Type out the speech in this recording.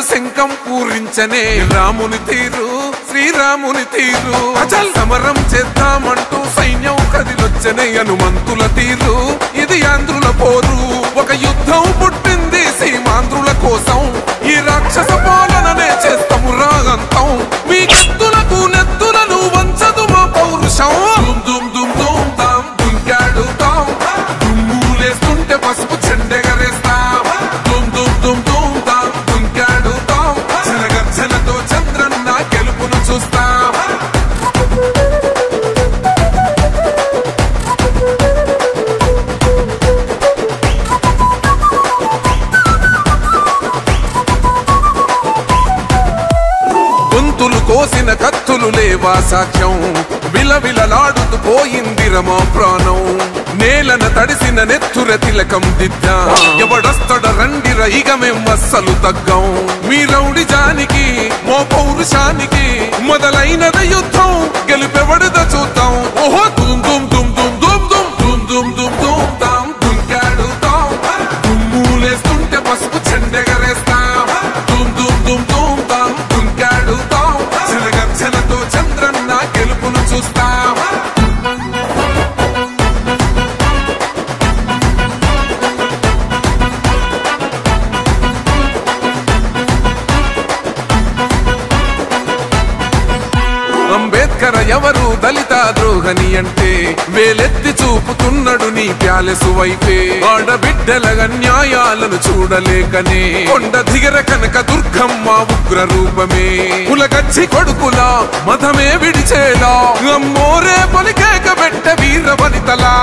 శంఖం పూరించనే రాముని తీరు శ్రీరాముని తీరు అచల్ సమరం చేద్దామంటూ సైన్యం కదిలొచ్చనే హనుమంతుల తీరు ఇది ఆంధ్రుల పోరు ఒక యుద్ధం పుట్టింది సీమాంధ్రుల కోసం ఈ రాక్షస పాలననే చేస్తాము రాగంతం మీ కత్తులకు నెత్తులను వంచదు మా పౌరుషం దుమ్ దుమ్ దుమ్ తాం దుంకాడుతాం దుమ్ములేస్తుంటే పసుపు చెండెగరేస్తాం దుమ్ దుమ్ దుమ్ దుమ్ తాం దుంకాడుతాం జనగర్జనతో చంద్రన్న గెలుపును చూస్తాం గొంతులు కోసిన కత్తులు లేవా సాక్ష్యం విలవిలలాడుతూ పోయింది రమా ప్రాణం నేలన తడిసిన నెత్తుర తిలకం దిద్దా ఎవడొస్తడ రండిర ఇక మేం అస్సలు తగ్గం మీ రౌడి జానికి మో పౌరుషానికి మొదలైనద యుద్ధం గెలుపెవడద చూద్దాం ఓహో దుమ్ దుమ్ దుమ్ దుమ్ దుమ్ దుమ్ దుమ్ దుమ్ దుమ్ దుమ్ తాం దుంకాడుతాం దుమ్ములేస్తుంటే పసుపు చెండెగరేస్తాం దుమ్ దుమ్ దుమ్ దుమ్ తాం దుంకాడుతాం జనగర్జనతో చంద్రన్న గెలుపును చూస్తాం అంబేద్కర్ ఎవరు దళిత ద్రోహని అంటే వేలెత్తి చూపుతున్నాడు నీ ప్యాలెసు వైపే ఆడబిడ్డల న్యాయాలను చూడలేకనే కొండ దిగర కనక దుర్గమ్మ ఉగ్ర రూపమే కులగచ్చి కొడుకులా మతమే విడిచేలా అమ్మోరే పొలికేక పెట్ట వీర వనితలా